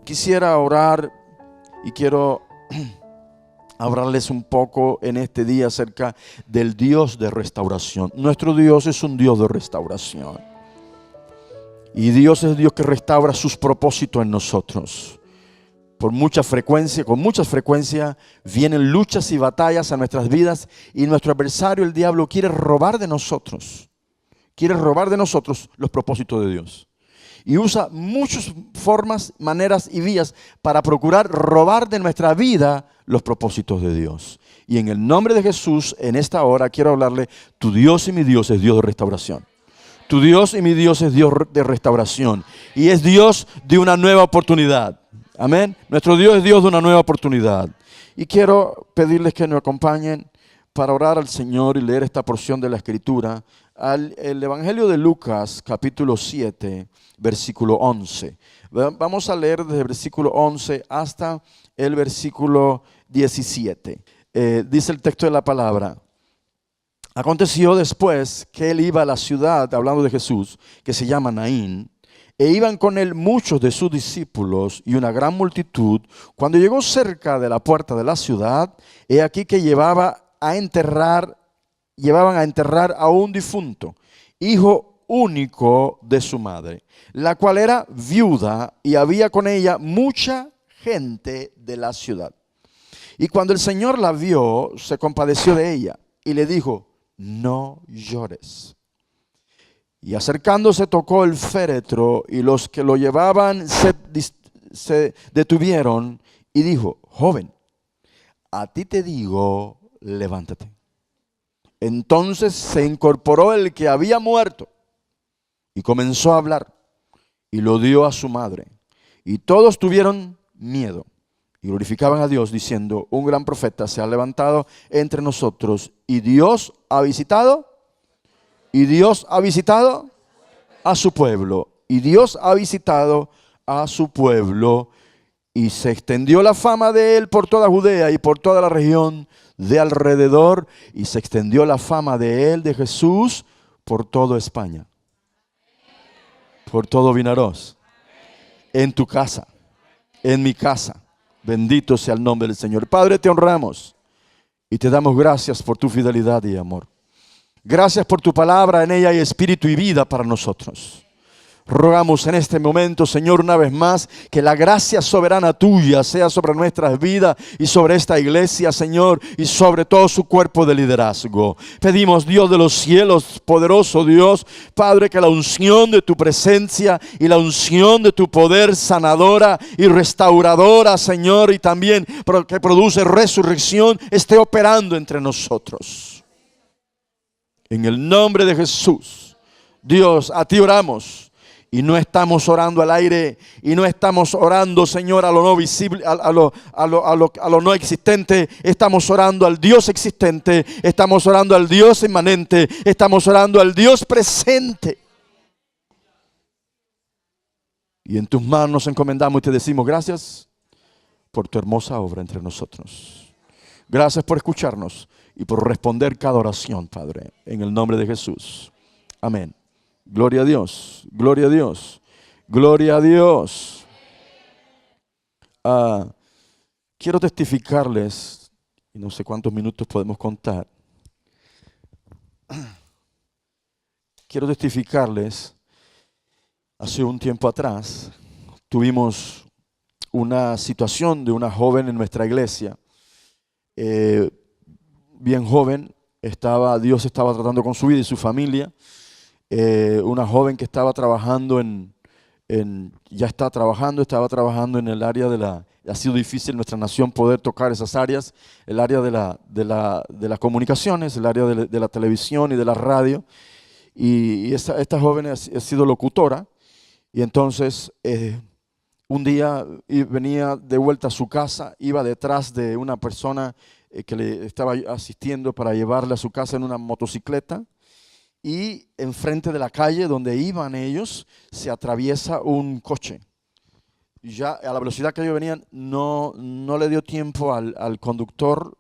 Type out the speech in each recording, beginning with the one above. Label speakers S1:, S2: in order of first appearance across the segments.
S1: Quisiera orar y quiero hablarles un poco en este día acerca del Dios de restauración. Nuestro Dios es un Dios de restauración. Y Dios es Dios que restaura sus propósitos en nosotros. Con mucha frecuencia vienen luchas y batallas a nuestras vidas y nuestro adversario, el diablo, quiere robar de nosotros. Quiere robar de nosotros los propósitos de Dios. Y usa muchas formas, maneras y vías para procurar robar de nuestra vida los propósitos de Dios. Y en el nombre de Jesús, en esta hora quiero hablarle, tu Dios y mi Dios es Dios de restauración. Tu Dios y mi Dios es Dios de restauración. Y es Dios de una nueva oportunidad. Amén. Nuestro Dios es Dios de una nueva oportunidad. Y quiero pedirles que nos acompañen para orar al Señor y leer esta porción de la Escritura. El Evangelio de Lucas, capítulo 7, versículo 11. Vamos a leer desde el versículo 11 hasta el versículo 17. Dice el texto de la palabra. Aconteció después que él iba a la ciudad, hablando de Jesús, que se llama Naín, e iban con él muchos de sus discípulos y una gran multitud. Cuando llegó cerca de la puerta de la ciudad, he aquí que llevaban a enterrar a un difunto, hijo único de su madre, la cual era viuda y había con ella mucha gente de la ciudad. Y cuando el Señor la vio, se compadeció de ella y le dijo, no llores. Y acercándose tocó el féretro y los que lo llevaban se detuvieron y dijo, joven, a ti te digo, levántate. Entonces se incorporó el que había muerto y comenzó a hablar y lo dio a su madre. Y todos tuvieron miedo y glorificaban a Dios diciendo, un gran profeta se ha levantado entre nosotros y Dios ha visitado a su pueblo. Y Dios ha visitado a su pueblo. Y se extendió la fama de él por toda Judea y por toda la región de alrededor. Y se extendió la fama de él, de Jesús, por toda España. Por todo Vinaroz. En tu casa. En mi casa. Bendito sea el nombre del Señor. Padre, te honramos. Y te damos gracias por tu fidelidad y amor. Gracias por tu palabra, en ella hay espíritu y vida para nosotros. Rogamos en este momento, Señor, una vez más, que la gracia soberana tuya sea sobre nuestras vidas y sobre esta iglesia, Señor, y sobre todo su cuerpo de liderazgo. Pedimos, Dios de los cielos, poderoso Dios, Padre, que la unción de tu presencia y la unción de tu poder sanadora y restauradora, Señor, y también que produce resurrección, esté operando entre nosotros. En el nombre de Jesús, Dios, a ti oramos y no estamos orando al aire y no estamos orando, Señor, a lo no visible, a lo no existente. Estamos orando al Dios existente, estamos orando al Dios inmanente, estamos orando al Dios presente. Y en tus manos nos encomendamos y te decimos gracias por tu hermosa obra entre nosotros. Gracias por escucharnos y por responder cada oración, Padre, en el nombre de Jesús. Amén. Gloria a Dios, gloria a Dios, gloria a Dios. Quiero testificarles, y no sé cuántos minutos podemos contar. Quiero testificarles, hace un tiempo atrás, tuvimos una situación de una joven en nuestra iglesia, bien joven, Dios estaba tratando con su vida y su familia. Una joven que estaba trabajando estaba trabajando en el área ha sido difícil en nuestra nación poder tocar esas áreas, el área de las comunicaciones, el área de la televisión y de la radio. Y esta joven ha sido locutora, y entonces un día venía de vuelta a su casa, iba detrás de una persona que le estaba asistiendo para llevarle a su casa en una motocicleta, y enfrente de la calle donde iban ellos se atraviesa un coche. Ya a la velocidad que ellos venían no le dio tiempo al conductor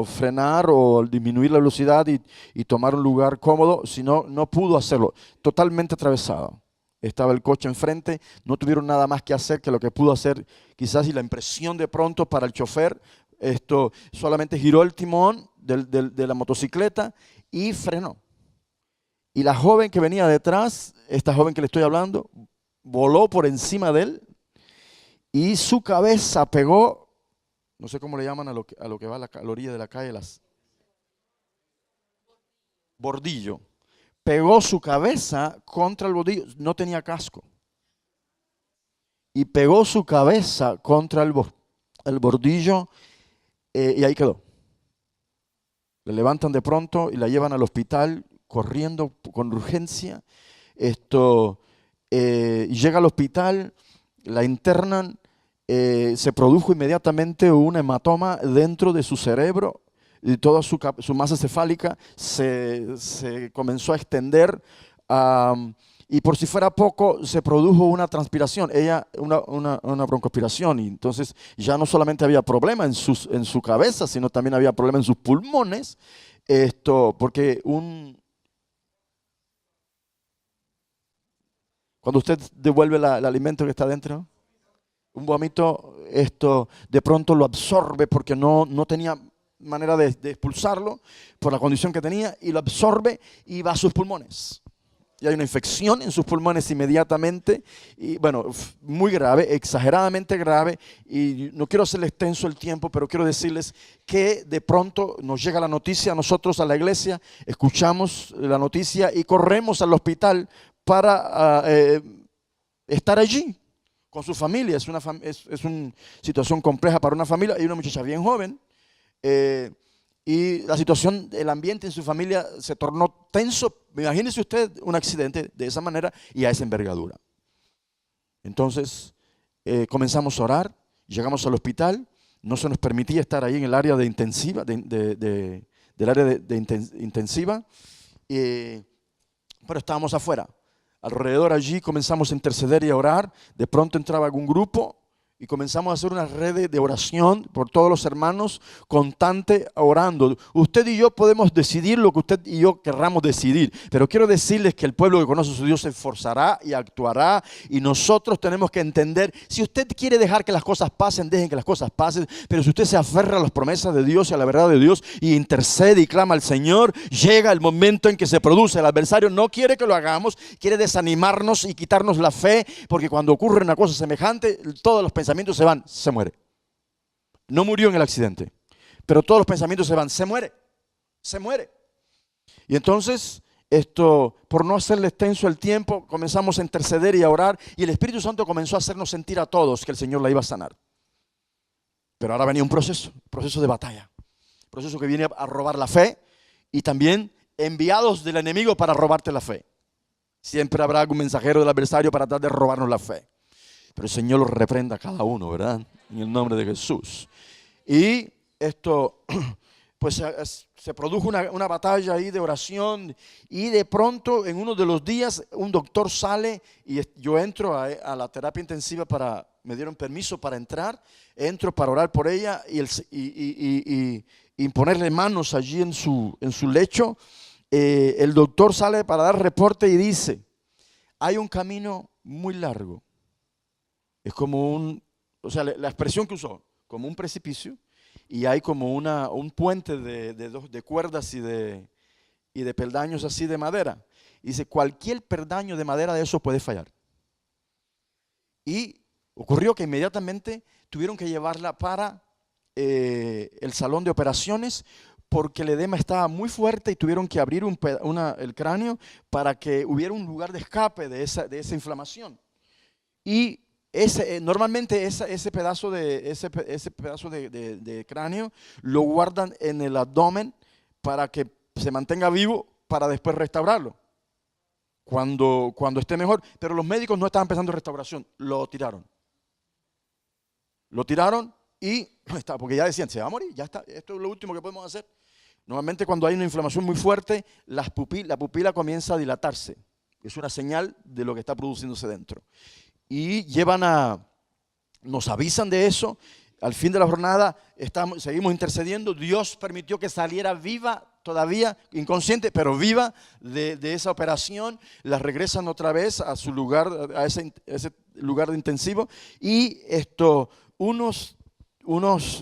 S1: frenar o disminuir la velocidad y tomar un lugar cómodo, sino no pudo hacerlo, totalmente atravesado. estaba el coche enfrente, no tuvieron nada más que hacer que lo que pudo hacer quizás y la impresión de pronto para el chofer, solamente giró el timón de la motocicleta y frenó. Y la joven que venía detrás, esta joven que le estoy hablando, voló por encima de él y su cabeza pegó, no sé cómo le llaman a lo que va a la orilla de la calle, bordillo. Pegó su cabeza contra el bordillo, no tenía casco. Y pegó su cabeza contra el bordillo y ahí quedó. La levantan de pronto y la llevan al hospital corriendo con urgencia. Llega al hospital, la internan, se produjo inmediatamente un hematoma dentro de su cerebro y toda su masa cefálica se comenzó a extender y por si fuera poco se produjo una transpiración, una broncoaspiración, y entonces ya no solamente había problema en su cabeza, sino también había problema en sus pulmones, porque cuando usted devuelve el alimento que está dentro, un vómito, de pronto lo absorbe porque no tenía manera de expulsarlo por la condición que tenía, y lo absorbe y va a sus pulmones. Y hay una infección en sus pulmones inmediatamente, y bueno, muy grave, exageradamente grave, y no quiero hacerle extenso el tiempo, pero quiero decirles que de pronto nos llega la noticia, nosotros a la iglesia escuchamos la noticia y corremos al hospital para estar allí con su familia. Es una situación compleja para una familia y una muchacha bien joven. Y la situación, el ambiente en su familia se tornó tenso. Imagínese usted un accidente de esa manera y a esa envergadura. Entonces comenzamos a orar, llegamos al hospital, no se nos permitía estar ahí en el área de intensiva, del área de intensiva, pero estábamos afuera. Alrededor allí comenzamos a interceder y a orar. De pronto entraba algún grupo y comenzamos a hacer una red de oración por todos los hermanos, constante orando. Usted y yo podemos decidir lo que usted y yo querramos decidir, pero quiero decirles que el pueblo que conoce a su Dios se esforzará y actuará, y nosotros tenemos que entender, si usted quiere dejar que las cosas pasen, dejen que las cosas pasen, pero si usted se aferra a las promesas de Dios y a la verdad de Dios y intercede y clama al Señor, llega el momento en que se produce. El adversario no quiere que lo hagamos, quiere desanimarnos y quitarnos la fe, porque cuando ocurre una cosa semejante, todos los pensamientos se van, se muere. No murió en el accidente, pero todos los pensamientos se van, se muere. Y entonces, por no hacerle extenso el tiempo, comenzamos a interceder y a orar, y el Espíritu Santo comenzó a hacernos sentir a todos que el Señor la iba a sanar. Pero ahora venía un proceso de batalla, proceso que viene a robar la fe, y también enviados del enemigo para robarte la fe. Siempre habrá algún mensajero del adversario para tratar de robarnos la fe. Pero el Señor los reprenda a cada uno, ¿verdad? En el nombre de Jesús. Y pues se produjo una batalla ahí de oración, y de pronto en uno de los días un doctor sale y yo entro a la terapia intensiva me dieron permiso para entrar, entro para orar por ella y ponerle manos allí en su lecho. El doctor sale para dar reporte y dice, hay un camino muy largo. Es como la expresión que usó, como un precipicio, y hay como un puente de cuerdas y de peldaños así de madera. Y dice, cualquier peldaño de madera de eso puede fallar. Y ocurrió que inmediatamente tuvieron que llevarla para el salón de operaciones, porque el edema estaba muy fuerte y tuvieron que abrir el cráneo para que hubiera un lugar de escape de esa inflamación. Y normalmente ese pedazo de cráneo lo guardan en el abdomen para que se mantenga vivo, para después restaurarlo cuando esté mejor. Pero los médicos no estaban pensando en restauración, lo tiraron y porque ya decían, se va a morir, ya está, esto es lo último que podemos hacer. Normalmente cuando hay una inflamación muy fuerte, la pupila comienza a dilatarse, es una señal de lo que está produciéndose dentro. Y nos avisan de eso. Al fin de la jornada seguimos intercediendo. Dios permitió que saliera viva todavía inconsciente, pero viva de esa operación. La regresan otra vez a su lugar, a ese lugar de intensivo. Y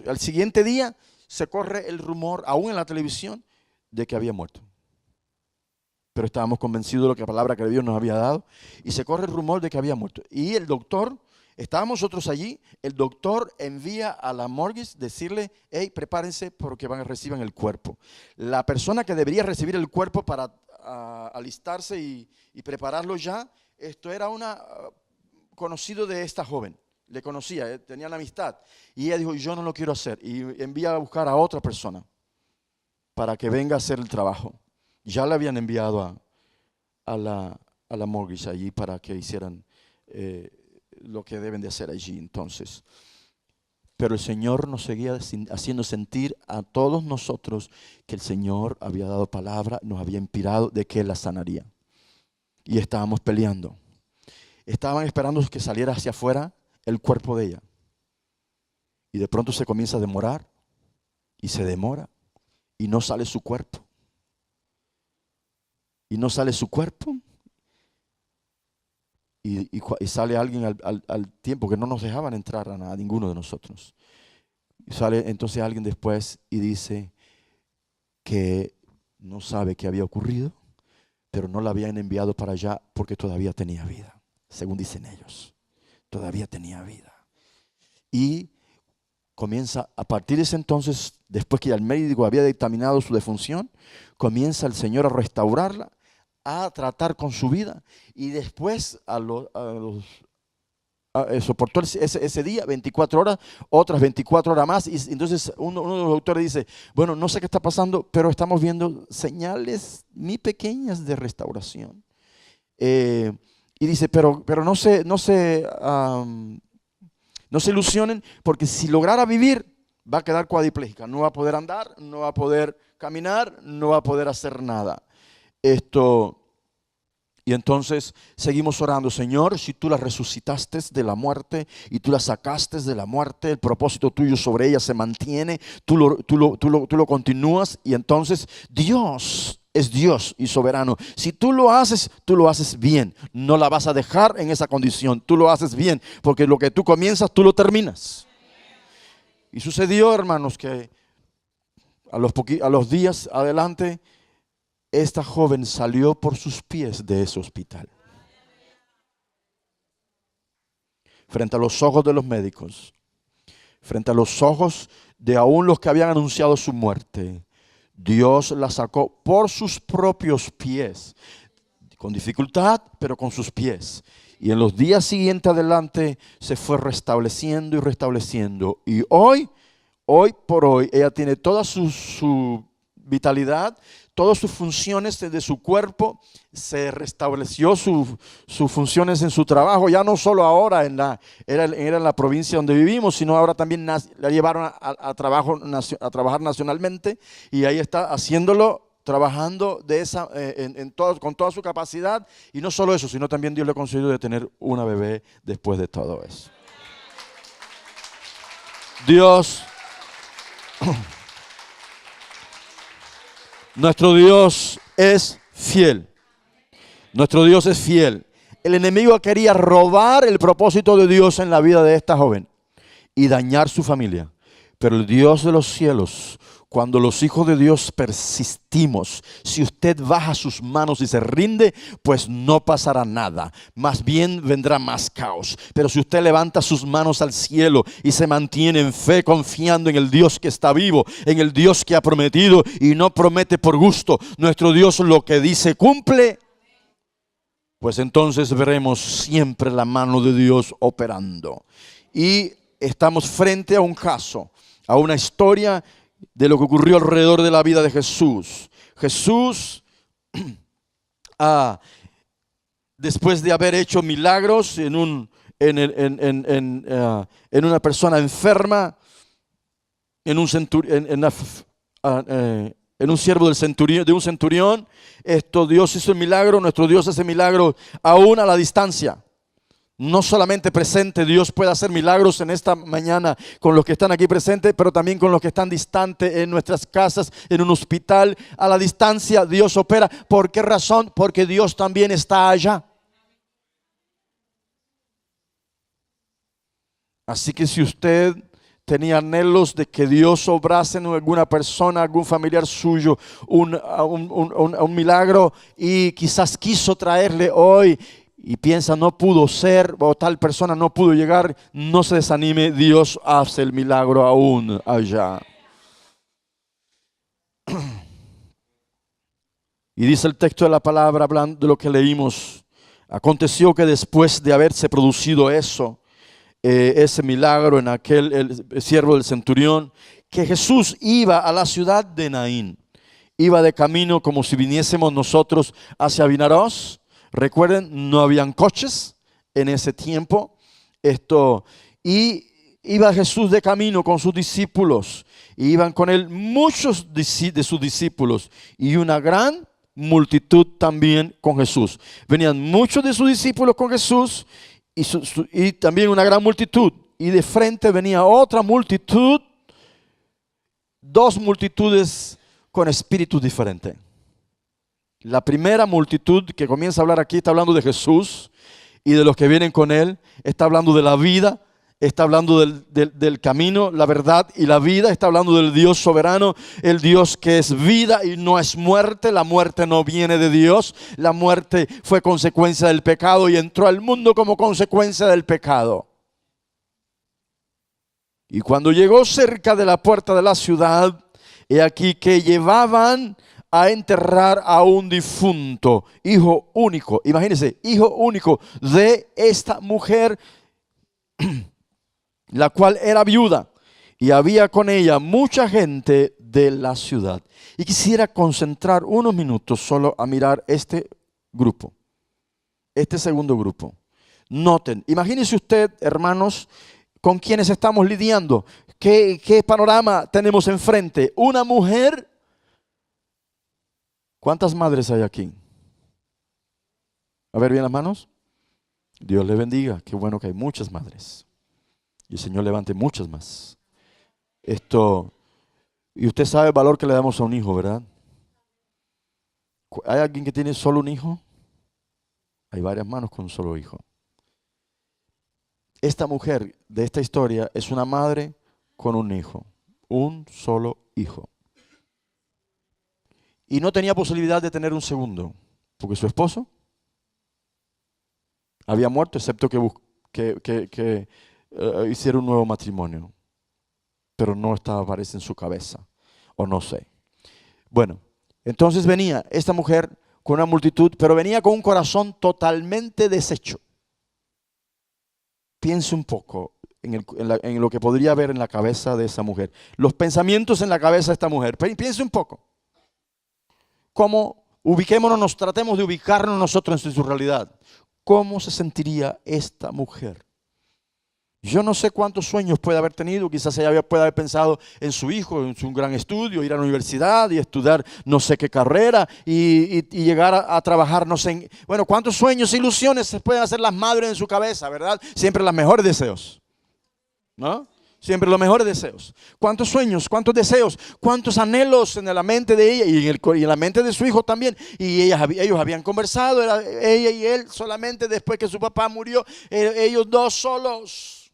S1: al siguiente día se corre el rumor, aún en la televisión, de que había muerto. Pero estábamos convencidos de lo que la palabra que Dios nos había dado. Y se corre el rumor de que había muerto. Y el doctor, estábamos nosotros allí, el doctor envía a la morgue decirle, hey, prepárense porque reciban el cuerpo. La persona que debería recibir el cuerpo para alistarse y prepararlo ya, era conocido de esta joven. Le conocía, tenía la amistad. Y ella dijo, yo no lo quiero hacer. Y envía a buscar a otra persona para que venga a hacer el trabajo. Ya le habían enviado a la morgue allí para que hicieran lo que deben de hacer allí entonces. Pero el Señor nos seguía haciendo sentir a todos nosotros que el Señor había dado palabra, nos había inspirado de que Él la sanaría. Y estábamos peleando. Estaban esperando que saliera hacia afuera el cuerpo de ella. Y de pronto se comienza a demorar y se demora y no sale su cuerpo. Y no sale su cuerpo. Y sale alguien al tiempo que no nos dejaban entrar a ninguno de nosotros. Y sale entonces alguien después y dice que no sabe qué había ocurrido, pero no la habían enviado para allá porque todavía tenía vida, según dicen ellos. Todavía tenía vida. Y comienza, a partir de ese entonces, después que ya el médico había dictaminado su defunción, comienza el Señor a restaurarla, a tratar con su vida, y después soportó ese día 24 horas, otras 24 horas más, y entonces uno de los doctores dice, bueno, no sé qué está pasando, pero estamos viendo señales muy pequeñas de restauración. Y dice, pero no se ilusionen, porque si lograra vivir, va a quedar cuadripléjica, no va a poder andar, no va a poder caminar, no va a poder hacer nada. Y entonces seguimos orando, Señor, si tú la resucitaste de la muerte y tú la sacaste de la muerte, el propósito tuyo sobre ella se mantiene, tú lo continúas, y entonces Dios es Dios y soberano. Si tú lo haces bien, no la vas a dejar en esa condición, tú lo haces bien, porque lo que tú comienzas, tú lo terminas. Y sucedió, hermanos, que a los días adelante, esta joven salió por sus pies de ese hospital. Frente a los ojos de los médicos, frente a los ojos de aún los que habían anunciado su muerte, Dios la sacó por sus propios pies, con dificultad, pero con sus pies. Y en los días siguientes adelante se fue restableciendo y restableciendo. Y hoy por hoy, ella tiene toda su vitalidad, todas sus funciones de su cuerpo, se restableció sus funciones en su trabajo, ya no solo ahora era en la provincia donde vivimos, sino ahora también la llevaron a trabajar nacionalmente, y ahí está haciéndolo, trabajando con toda su capacidad. Y no solo eso, sino también Dios le concedió de tener una bebé después de todo eso. Nuestro Dios es fiel. Nuestro Dios es fiel. El enemigo quería robar el propósito de Dios en la vida de esta joven y dañar su familia. Pero el Dios de los cielos, cuando los hijos de Dios persistimos, si usted baja sus manos y se rinde, pues no pasará nada. Más bien vendrá más caos. Pero si usted levanta sus manos al cielo y se mantiene en fe, confiando en el Dios que está vivo, en el Dios que ha prometido y no promete por gusto, nuestro Dios lo que dice cumple, pues entonces veremos siempre la mano de Dios operando. Y estamos frente a un caso, a una historia de lo que ocurrió alrededor de la vida de Jesús. Jesús, después de haber hecho milagros en una persona enferma, en un siervo de un centurión, Dios hizo el milagro. Nuestro Dios hace milagros aún a la distancia. No solamente presente, Dios puede hacer milagros en esta mañana con los que están aquí presentes, pero también con los que están distantes en nuestras casas, en un hospital, a la distancia. Dios opera. ¿Por qué razón? Porque Dios también está allá. Así que si usted tenía anhelos de que Dios obrase en alguna persona, algún familiar suyo, un milagro, y quizás quiso traerle hoy y piensa no pudo ser, o tal persona no pudo llegar, no se desanime, Dios hace el milagro aún allá. Y dice el texto de la palabra, hablando de lo que leímos, aconteció que después de haberse producido eso, ese milagro en el siervo del centurión, que Jesús iba a la ciudad de Naín, iba de camino como si viniésemos nosotros hacia Vinaroz. Recuerden, no habían coches en ese tiempo. Y iba Jesús de camino con sus discípulos, y iban con él muchos de sus discípulos y una gran multitud también con Jesús. Venían muchos de sus discípulos con Jesús y también una gran multitud. Y de frente venía otra multitud, dos multitudes con espíritus diferentes. La primera multitud que comienza a hablar aquí está hablando de Jesús y de los que vienen con él. Está hablando de la vida, está hablando del camino, la verdad y la vida. Está hablando del Dios soberano, el Dios que es vida y no es muerte. La muerte no viene de Dios. La muerte fue consecuencia del pecado y entró al mundo como consecuencia del pecado. Y cuando llegó cerca de la puerta de la ciudad, he aquí que llevaban a enterrar a un difunto, hijo único. Imagínense, hijo único de esta mujer, la cual era viuda, y había con ella mucha gente de la ciudad. Y quisiera concentrar unos minutos solo a mirar este grupo, este segundo grupo. Noten, imagínense usted, hermanos, con quienes estamos lidiando. ¿Qué panorama tenemos enfrente? Una mujer. ¿Cuántas madres hay aquí? A ver bien las manos. Dios le bendiga. Qué bueno que hay muchas madres. Y el Señor levante muchas más. Y usted sabe el valor que le damos a un hijo, ¿verdad? ¿Hay alguien que tiene solo un hijo? Hay varias manos con un solo hijo. Esta mujer de esta historia es una madre con un hijo. Un solo hijo. Y no tenía posibilidad de tener un segundo, porque su esposo había muerto, excepto que hiciera un nuevo matrimonio. Pero no estaba, parece, en su cabeza, o no sé. Bueno, entonces venía esta mujer con una multitud, pero venía con un corazón totalmente deshecho. Piense un poco en lo que podría haber en la cabeza de esa mujer. Los pensamientos en la cabeza de esta mujer. Piense un poco. ¿Cómo ubiquémonos, tratemos de ubicarnos nosotros en su realidad? ¿Cómo se sentiría esta mujer? Yo no sé cuántos sueños puede haber tenido, quizás ella puede haber pensado en su hijo, en su gran estudio, ir a la universidad y estudiar no sé qué carrera y llegar a trabajar no sé en... Bueno, cuántos sueños e ilusiones se pueden hacer las madres en su cabeza, ¿verdad? Siempre los mejores deseos, ¿no? Siempre los mejores deseos. ¿Cuántos sueños, cuántos deseos, cuántos anhelos en la mente de ella y en la mente de su hijo también? Y ellos habían conversado, era ella y él solamente después que su papá murió, ellos dos solos.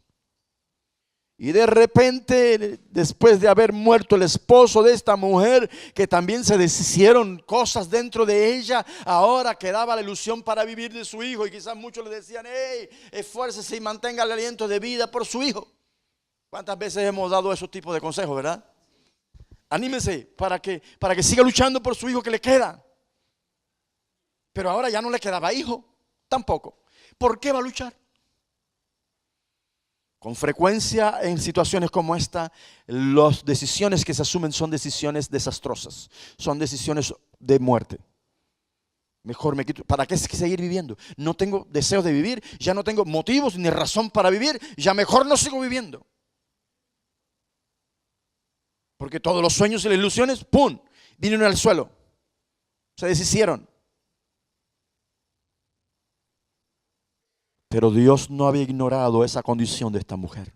S1: Y de repente, después de haber muerto el esposo de esta mujer, que también se deshicieron cosas dentro de ella, ahora quedaba la ilusión para vivir de su hijo. Y quizás muchos le decían, hey, esfuércese y mantenga el aliento de vida por su hijo. ¿Cuántas veces hemos dado esos tipos de consejos, verdad? Anímese para que siga luchando por su hijo que le queda. Pero ahora ya no le quedaba hijo, tampoco. ¿Por qué va a luchar? Con frecuencia en situaciones como esta, las decisiones que se asumen son decisiones desastrosas. Son decisiones de muerte. Mejor me quito. ¿Para qué seguir viviendo? No tengo deseos de vivir, ya no tengo motivos ni razón para vivir, ya mejor no sigo viviendo. Porque todos los sueños y las ilusiones, ¡pum!, vinieron al suelo. Se deshicieron. Pero Dios no había ignorado esa condición de esta mujer.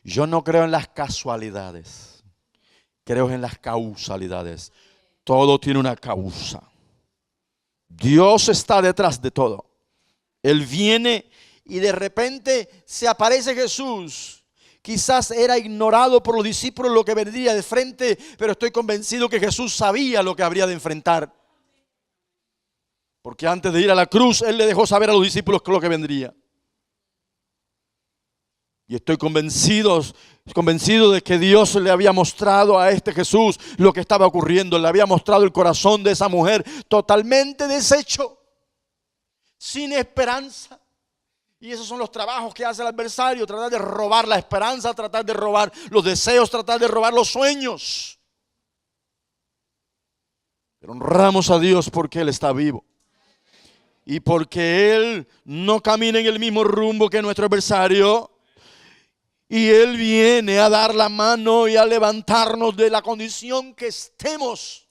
S1: Yo no creo en las casualidades, creo en las causalidades. Todo tiene una causa. Dios está detrás de todo. Él viene y de repente se aparece Jesús. Quizás era ignorado por los discípulos lo que vendría de frente, pero estoy convencido que Jesús sabía lo que habría de enfrentar. Porque antes de ir a la cruz, Él le dejó saber a los discípulos lo que vendría. Y estoy convencido de que Dios le había mostrado a este Jesús lo que estaba ocurriendo. Le había mostrado el corazón de esa mujer totalmente deshecho, sin esperanza. Y esos son los trabajos que hace el adversario: tratar de robar la esperanza, tratar de robar los deseos, tratar de robar los sueños. Pero honramos a Dios porque Él está vivo. Y porque Él no camina en el mismo rumbo que nuestro adversario. Y Él viene a dar la mano y a levantarnos de la condición que estemos.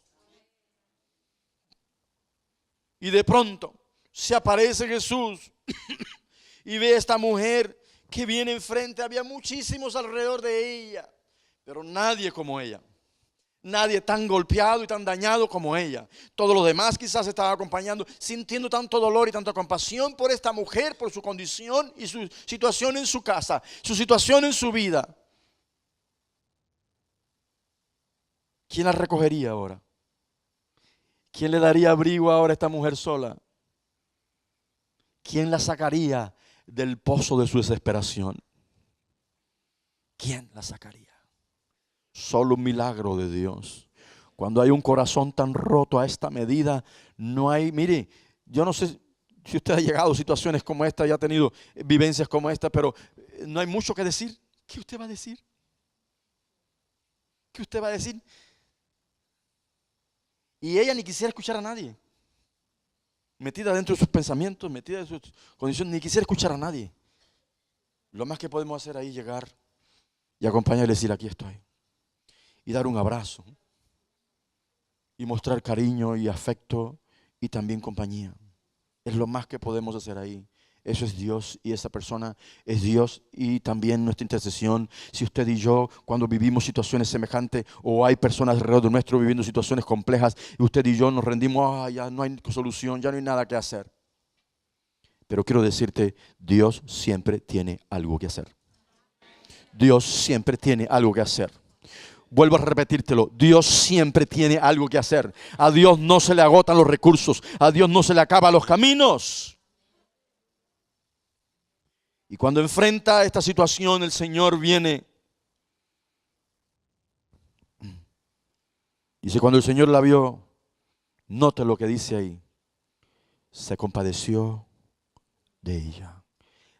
S1: Y de pronto se aparece Jesús y ve a esta mujer que viene enfrente. Había muchísimos alrededor de ella, pero nadie como ella. Nadie tan golpeado y tan dañado como ella. Todos los demás quizás estaban acompañando, sintiendo tanto dolor y tanta compasión por esta mujer, por su condición y su situación en su casa, su situación en su vida. ¿Quién la recogería ahora? ¿Quién le daría abrigo ahora a esta mujer sola? ¿Quién la sacaría del pozo de su desesperación? ¿Quién la sacaría? Solo un milagro de Dios. Cuando hay un corazón tan roto a esta medida, no hay, mire, yo no sé si usted ha llegado a situaciones como esta y ha tenido vivencias como esta, pero no hay mucho que decir. ¿Qué usted va a decir? ¿Qué usted va a decir? Y ella ni quisiera escuchar a nadie. Metida dentro de sus pensamientos, metida en sus condiciones, ni quisiera escuchar a nadie. Lo más que podemos hacer ahí es llegar y acompañar y decir: aquí estoy. Y dar un abrazo. Y mostrar cariño y afecto y también compañía. Es lo más que podemos hacer ahí. Eso es Dios y esa persona es Dios y también nuestra intercesión. Si usted y yo, cuando vivimos situaciones semejantes o hay personas alrededor de nuestro viviendo situaciones complejas y usted y yo nos rendimos, ya no hay solución, ya no hay nada que hacer. Pero quiero decirte, Dios siempre tiene algo que hacer. Dios siempre tiene algo que hacer. Vuelvo a repetírtelo, Dios siempre tiene algo que hacer. A Dios no se le agotan los recursos, a Dios no se le acaban los caminos. Y cuando enfrenta esta situación, el Señor viene. Dice, cuando el Señor la vio, note lo que dice ahí, se compadeció de ella.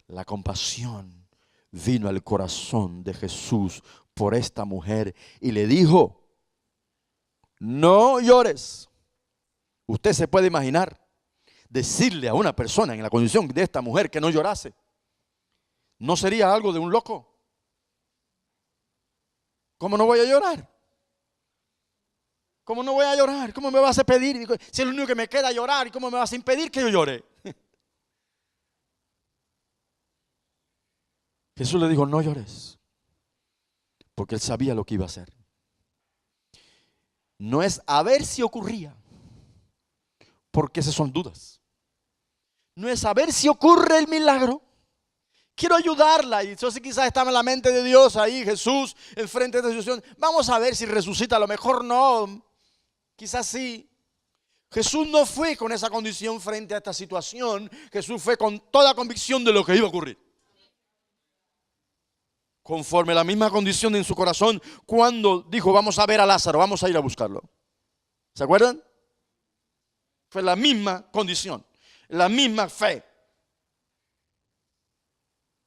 S1: La compasión vino al corazón de Jesús por esta mujer y le dijo: no llores. Usted se puede imaginar decirle a una persona en la condición de esta mujer que no llorase. ¿No sería algo de un loco? ¿Cómo no voy a llorar? ¿Cómo no voy a llorar? ¿Cómo me vas a pedir? Si es lo único que me queda llorar, ¿y cómo me vas a impedir que yo llore? Jesús le dijo: no llores. Porque Él sabía lo que iba a hacer. No es a ver si ocurría, porque esas son dudas. No es a ver si ocurre el milagro. Quiero ayudarla. Y eso sí, quizás estaba en la mente de Dios ahí, Jesús, enfrente de esta situación. Vamos a ver si resucita. A lo mejor no. Quizás sí. Jesús no fue con esa condición frente a esta situación. Jesús fue con toda convicción de lo que iba a ocurrir. Conforme la misma condición en su corazón cuando dijo: vamos a ver a Lázaro, vamos a ir a buscarlo. ¿Se acuerdan? Fue la misma condición, la misma fe.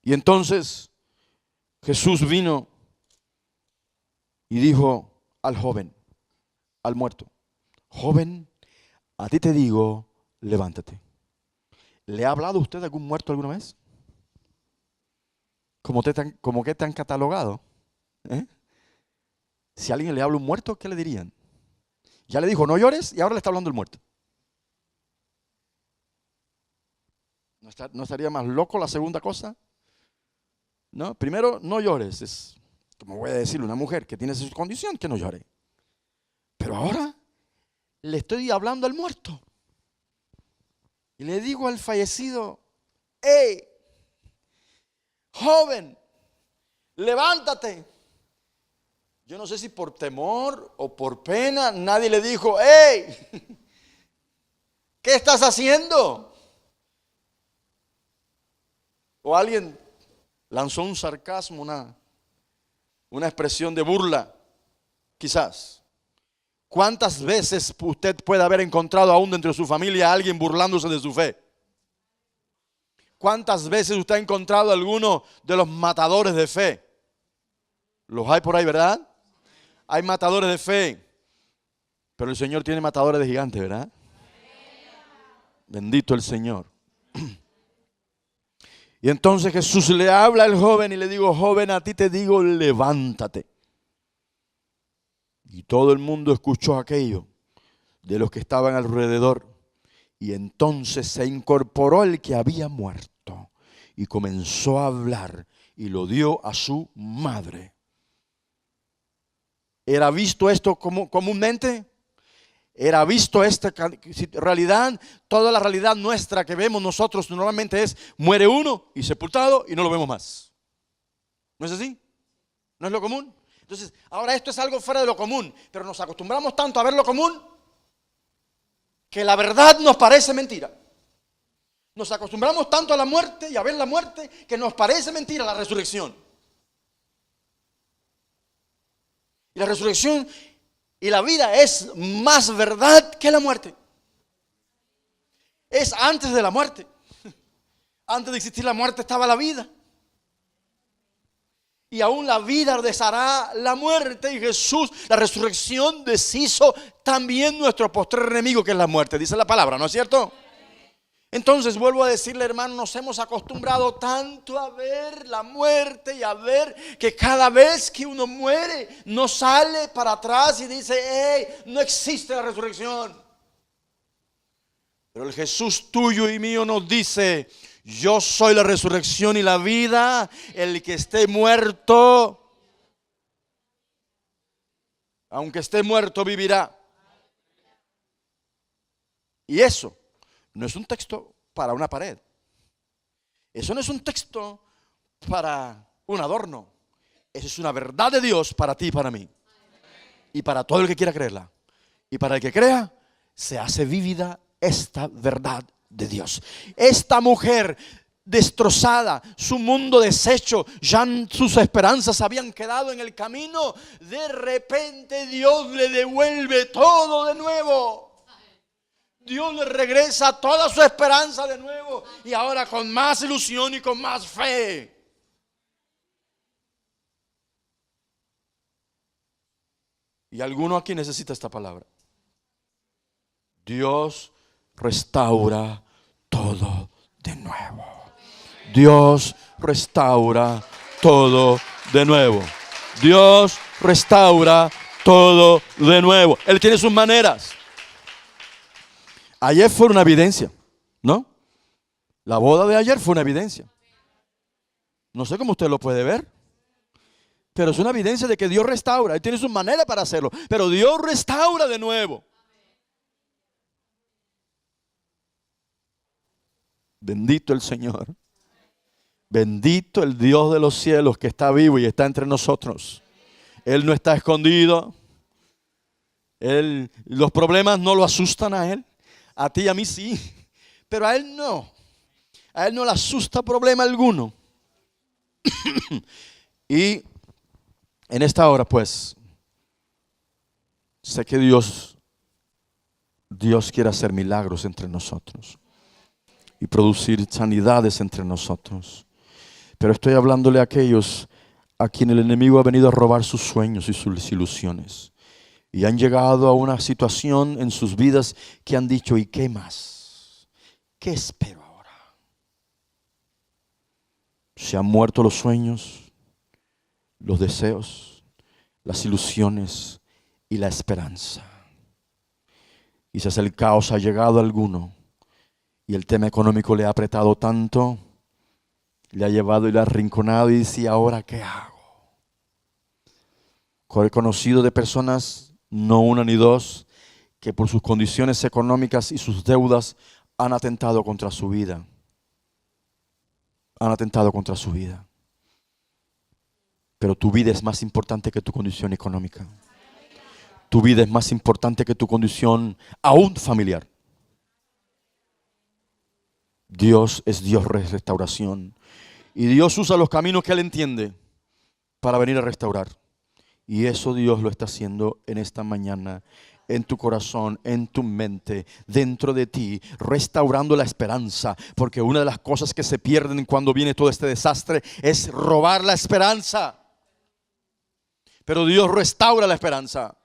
S1: Y entonces Jesús vino y dijo al joven, al muerto: joven, a ti te digo, levántate. ¿Le ha hablado usted de algún muerto alguna vez? ¿Cómo que te han catalogado? ¿Eh? Si a alguien le habla un muerto, ¿qué le dirían? Ya le dijo: no llores, y ahora le está hablando el muerto. ¿No estaría más loco la segunda cosa? No, primero, no llores. Es, como voy a decirle a una mujer que tiene esa condición, que no llore. Pero ahora le estoy hablando al muerto. Y le digo al fallecido, hey, joven, levántate. Yo no sé si por temor o por pena, nadie le dijo, hey, ¿qué estás haciendo? O alguien lanzó un sarcasmo, una expresión de burla, quizás. ¿Cuántas veces usted puede haber encontrado aún dentro de su familia a alguien burlándose de su fe? ¿Cuántas veces usted ha encontrado a alguno de los matadores de fe? Los hay por ahí, ¿verdad? Hay matadores de fe, pero el Señor tiene matadores de gigantes, ¿verdad? Bendito el Señor. Y entonces Jesús le habla al joven y le digo, joven, a ti te digo, levántate. Y todo el mundo escuchó aquello de los que estaban alrededor. Y entonces se incorporó el que había muerto y comenzó a hablar y lo dio a su madre. ¿Era visto esto comúnmente? ¿Era visto esta realidad? Toda la realidad nuestra que vemos nosotros normalmente es muere uno y sepultado y no lo vemos más. ¿No es así? ¿No es lo común? Entonces, ahora esto es algo fuera de lo común, pero nos acostumbramos tanto a ver lo común que la verdad nos parece mentira. Nos acostumbramos tanto a la muerte y a ver la muerte que nos parece mentira la resurrección. Y la resurrección y la vida es más verdad que la muerte. Es antes de la muerte. Antes de existir la muerte estaba la vida. Y aún la vida deshará la muerte. Y Jesús, la resurrección, deshizo también nuestro postrer enemigo, que es la muerte. Dice la palabra, ¿no es cierto? Entonces vuelvo a decirle, hermano, nos hemos acostumbrado tanto a ver la muerte y a ver que cada vez que uno muere, no sale para atrás y dice, hey, no existe la resurrección. Pero el Jesús tuyo y mío nos dice, yo soy la resurrección y la vida, el que esté muerto, aunque esté muerto, vivirá. Y eso no es un texto para una pared. Eso no es un texto para un adorno. Eso es una verdad de Dios para ti y para mí. Y para todo el que quiera creerla. Y para el que crea, se hace vívida esta verdad de Dios. Esta mujer destrozada, su mundo deshecho, ya sus esperanzas habían quedado en el camino. De repente Dios le devuelve todo de nuevo. Dios le regresa toda su esperanza de nuevo y ahora con más ilusión y con más fe. Y alguno aquí necesita esta palabra. Dios restaura todo de nuevo. Dios restaura todo de nuevo. Dios restaura todo de nuevo. Él tiene sus maneras. Ayer fue una evidencia, ¿no? La boda de ayer fue una evidencia. No sé cómo usted lo puede ver, pero es una evidencia de que Dios restaura. Él tiene su manera para hacerlo, pero Dios restaura de nuevo. Bendito el Señor. Bendito el Dios de los cielos que está vivo y está entre nosotros. Él no está escondido. Los problemas no lo asustan a Él. A ti y a mí sí, pero a Él no. A Él no le asusta problema alguno. Y en esta hora, pues, sé que Dios quiere hacer milagros entre nosotros y producir sanidades entre nosotros. Pero estoy hablándole a aquellos a quienes el enemigo ha venido a robar sus sueños y sus ilusiones. Y han llegado a una situación en sus vidas que han dicho, ¿y qué más? ¿Qué espero ahora? Se han muerto los sueños, los deseos, las ilusiones y la esperanza. Quizás el caos ha llegado a alguno Y el tema económico le ha apretado tanto, le ha llevado y le ha arrinconado y dice, ¿ahora qué hago? He conocido de personas, no una ni dos, que por sus condiciones económicas y sus deudas han atentado contra su vida. Han atentado contra su vida. Pero tu vida es más importante que tu condición económica. Tu vida es más importante que tu condición aún familiar. Dios es Dios de restauración. Y Dios usa los caminos que Él entiende para venir a restaurar. Y eso Dios lo está haciendo en esta mañana, en tu corazón, en tu mente, dentro de ti, restaurando la esperanza. Porque una de las cosas que se pierden cuando viene todo este desastre es robar la esperanza. Pero Dios restaura la esperanza.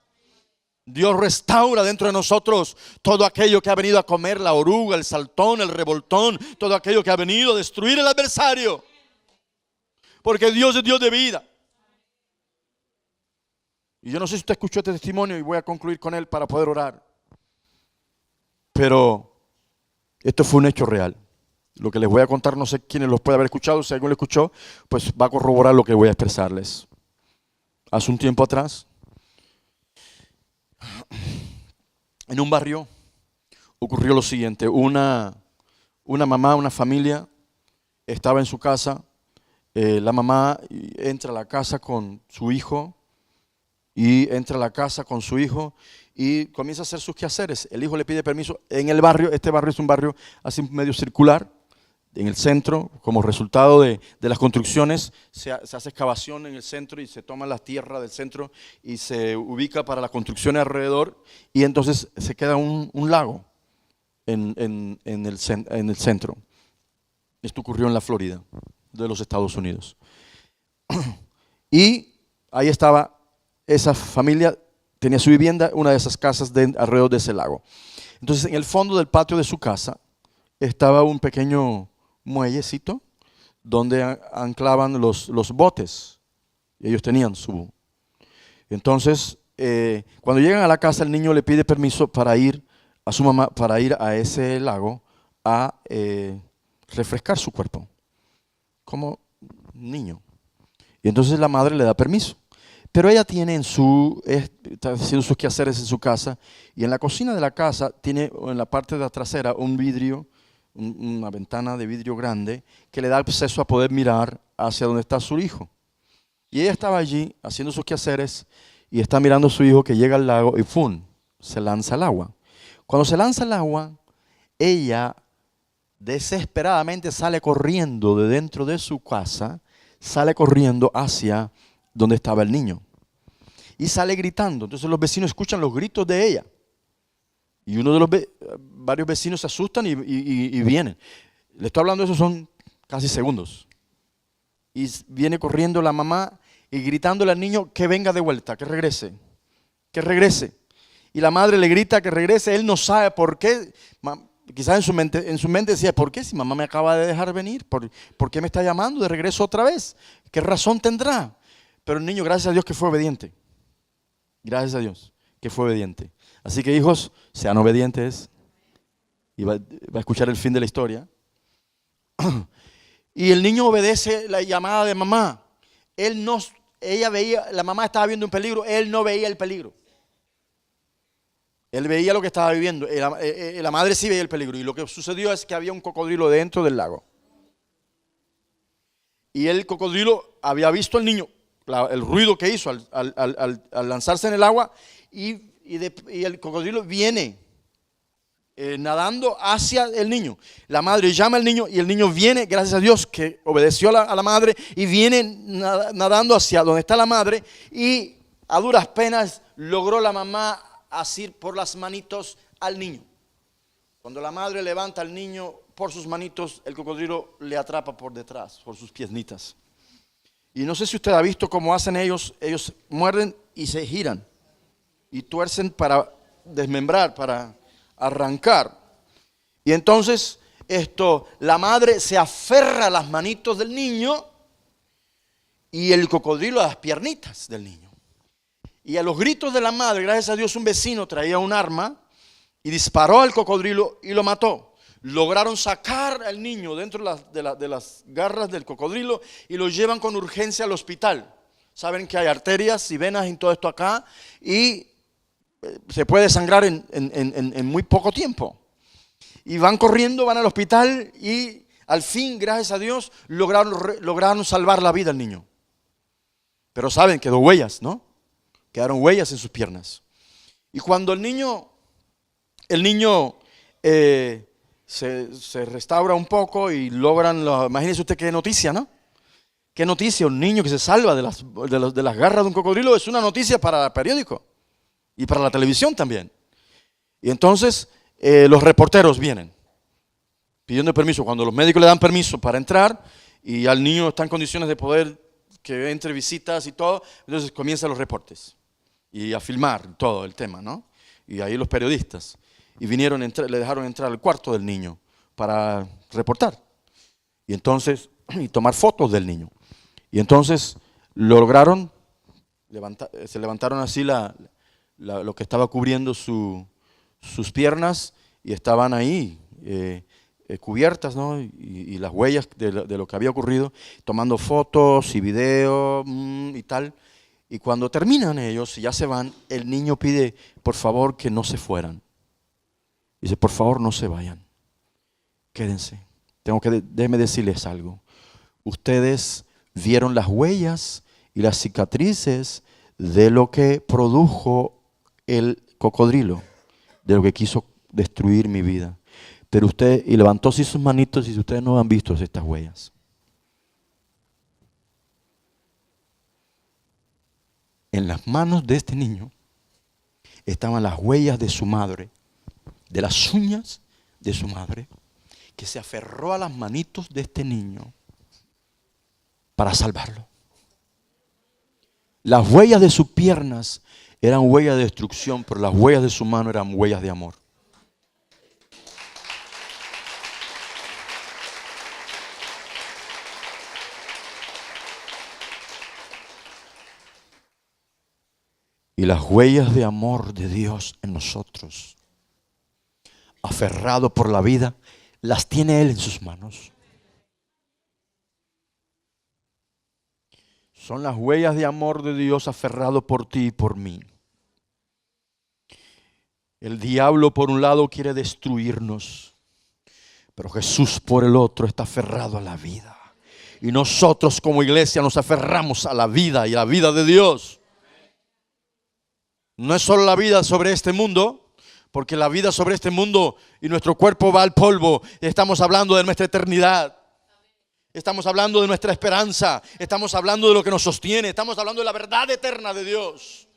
S1: Dios restaura dentro de nosotros todo aquello que ha venido a comer la oruga, el saltón, el revoltón, todo aquello que ha venido a destruir el adversario. Porque Dios es Dios de vida. Y yo no sé si usted escuchó este testimonio y voy a concluir con él para poder orar. Pero esto fue un hecho real. Lo que les voy a contar, no sé quiénes los puede haber escuchado. Si alguien lo escuchó, pues va a corroborar lo que voy a expresarles. Hace un tiempo atrás, en un barrio ocurrió lo siguiente. Una mamá, una familia estaba en su casa. La mamá entra a la casa con su hijo y comienza a hacer sus quehaceres. El hijo le pide permiso en el barrio. Este barrio es un barrio así medio circular. En el centro, como resultado de las construcciones, se hace excavación en el centro y se toma la tierra del centro y se ubica para las construcciones alrededor, y entonces se queda un lago en el centro. Esto ocurrió en la Florida, de los Estados Unidos. Y ahí estaba esa familia, tenía su vivienda, una de esas casas alrededor de ese lago. Entonces, en el fondo del patio de su casa estaba un pequeño muellecito donde anclaban los botes. Ellos tenían su... Entonces, cuando llegan a la casa, el niño le pide permiso para ir a su mamá, para ir a ese lago a refrescar su cuerpo, como niño. Y entonces la madre le da permiso. Pero ella tiene está haciendo sus quehaceres en su casa, y en la cocina de la casa tiene en la parte de la trasera un vidrio, una ventana de vidrio grande que le da acceso a poder mirar hacia donde está su hijo. Y ella estaba allí haciendo sus quehaceres y está mirando a su hijo que llega al lago y ¡fum!, se lanza al agua. Cuando se lanza al agua, ella desesperadamente sale corriendo de dentro de su casa, sale corriendo hacia donde estaba el niño y sale gritando. Entonces los vecinos escuchan los gritos de ella. Y varios vecinos se asustan y vienen. Le estoy hablando de eso, son casi segundos. Y viene corriendo la mamá y gritándole al niño que venga de vuelta, que regrese, que regrese. Y la madre le grita que regrese. Él no sabe por qué. Quizás en su mente decía, ¿por qué? Si mamá me acaba de dejar venir, ¿por qué me está llamando de regreso otra vez? ¿Qué razón tendrá? Pero el niño, gracias a Dios, que fue obediente. Gracias a Dios que fue obediente. Así que, hijos, sean obedientes. Y va a escuchar el fin de la historia. Y el niño obedece la llamada de mamá. Ella veía, la mamá estaba viendo un peligro, él no veía el peligro. Él veía lo que estaba viviendo. La madre sí veía el peligro. Y lo que sucedió es que había un cocodrilo dentro del lago. Y el cocodrilo había visto al niño, el ruido que hizo al lanzarse en el agua, y el cocodrilo viene nadando hacia el niño. La madre llama al niño y el niño viene, gracias a Dios que obedeció a la madre, y viene nadando hacia donde está la madre, y a duras penas logró la mamá asir por las manitos al niño. Cuando la madre levanta al niño por sus manitos, el cocodrilo le atrapa por detrás, por sus piernitas. Y no sé si usted ha visto cómo hacen ellos muerden y se giran y tuercen para desmembrar, para arrancar. Y entonces la madre se aferra a las manitos del niño y el cocodrilo a las piernitas del niño. Y a los gritos de la madre, gracias a Dios, un vecino traía un arma y disparó al cocodrilo y lo mató. lograron sacar al niño dentro de las garras del cocodrilo y lo llevan con urgencia al hospital. Saben que hay arterias y venas en todo esto acá y se puede sangrar en muy poco tiempo. Y van corriendo, van al hospital y al fin, gracias a Dios, lograron salvar la vida al niño. Pero saben, quedó huellas, ¿no? Quedaron huellas en sus piernas. Y cuando el niño se restaura un poco y logran, imagínese usted qué noticia, ¿no? Qué noticia, un niño que se salva de las garras de un cocodrilo es una noticia para el periódico y para la televisión también. Y entonces los reporteros vienen pidiendo permiso. Cuando los médicos le dan permiso para entrar y al niño está en condiciones de poder que entre visitas y todo, entonces comienzan los reportes y a filmar todo el tema, ¿no? Y ahí los periodistas. Y vinieron, le dejaron entrar al cuarto del niño para reportar. Y entonces, y tomar fotos del niño. Y entonces lograron, se levantaron así lo que estaba cubriendo sus piernas y estaban ahí cubiertas, ¿no? Y las huellas de lo que había ocurrido, tomando fotos y videos y tal. Y cuando terminan ellos y ya se van, el niño pide, por favor, que no se fueran. Dice, por favor, no se vayan. Quédense. Déjenme decirles algo. Ustedes vieron las huellas y las cicatrices de lo que produjo el cocodrilo, de lo que quiso destruir mi vida. Pero usted, y levantó así sus manitos, y ustedes no han visto estas huellas. En las manos de este niño estaban las huellas de su madre, de las uñas de su madre, que se aferró a las manitos de este niño para salvarlo. Las huellas de sus piernas eran huellas de destrucción, pero las huellas de su mano eran huellas de amor. Y las huellas de amor de Dios en nosotros, aferrado por la vida, las tiene Él en sus manos. Son las huellas de amor de Dios aferrado por ti y por mí. El diablo por un lado quiere destruirnos, pero Jesús por el otro está aferrado a la vida. Y nosotros como iglesia nos aferramos a la vida y a la vida de Dios. No es solo la vida sobre este mundo, porque la vida sobre este mundo y nuestro cuerpo va al polvo. Estamos hablando de nuestra eternidad. Estamos hablando de nuestra esperanza. Estamos hablando de lo que nos sostiene. Estamos hablando de la verdad eterna de Dios.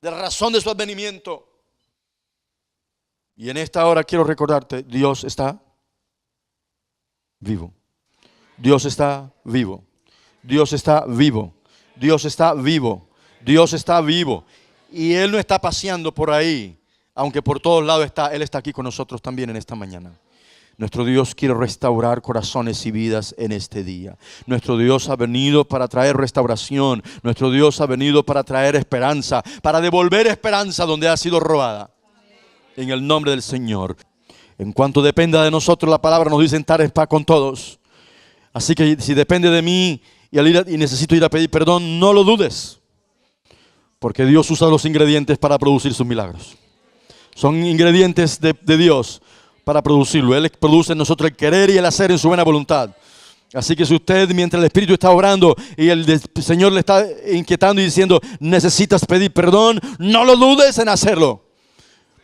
S1: De la razón de su advenimiento. Y en esta hora quiero recordarte, Dios está vivo. Dios está vivo. Dios está vivo. Dios está vivo. Dios está vivo y Él no está paseando por ahí, aunque por todos lados está, Él está aquí con nosotros también en esta mañana. Nuestro Dios quiere restaurar corazones y vidas en este día. Nuestro Dios ha venido para traer restauración. Nuestro Dios ha venido para traer esperanza, para devolver esperanza donde ha sido robada. En el nombre del Señor. En cuanto dependa de nosotros, la palabra nos dice estar en paz con todos. Así que si depende de mí y necesito ir a pedir perdón, no lo dudes. Porque Dios usa los ingredientes para producir sus milagros. Son ingredientes de Dios para producirlo. Él produce en nosotros el querer y el hacer en su buena voluntad. Así que si usted, mientras el Espíritu está orando y el Señor le está inquietando y diciendo, necesitas pedir perdón, no lo dudes en hacerlo.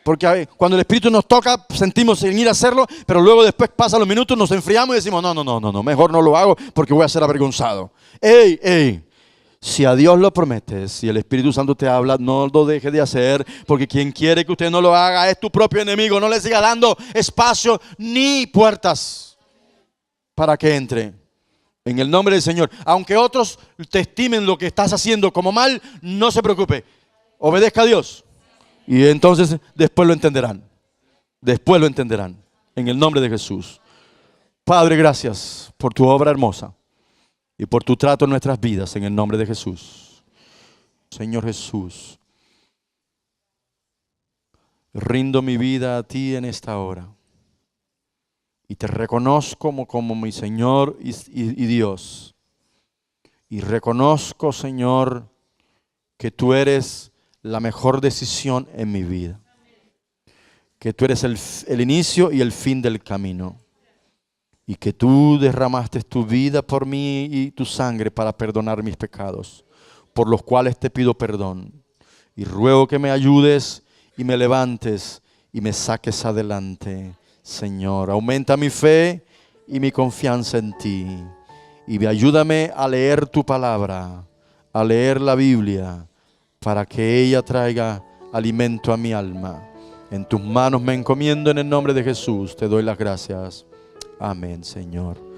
S1: Porque cuando el Espíritu nos toca, sentimos en ir a hacerlo, pero luego después pasan los minutos, nos enfriamos y decimos, no, mejor no lo hago porque voy a ser avergonzado. ¡Ey! Si a Dios lo prometes, si el Espíritu Santo te habla, no lo dejes de hacer, porque quien quiere que usted no lo haga es tu propio enemigo. No le siga dando espacio ni puertas para que entre. En el nombre del Señor. Aunque otros te estimen lo que estás haciendo como mal, no se preocupe. Obedezca a Dios. Y entonces después lo entenderán. Después lo entenderán. En el nombre de Jesús. Padre, gracias por tu obra hermosa. Y por tu trato en nuestras vidas, en el nombre de Jesús. Señor Jesús, rindo mi vida a ti en esta hora. Y te reconozco como mi Señor y Dios. Y reconozco, Señor, que tú eres la mejor decisión en mi vida. Que tú eres el inicio y el fin del camino. Y que tú derramaste tu vida por mí y tu sangre para perdonar mis pecados, por los cuales te pido perdón. Y ruego que me ayudes y me levantes y me saques adelante, Señor. Aumenta mi fe y mi confianza en ti. Y ayúdame a leer tu palabra, a leer la Biblia, para que ella traiga alimento a mi alma. En tus manos me encomiendo en el nombre de Jesús. Te doy las gracias. Amén, Señor.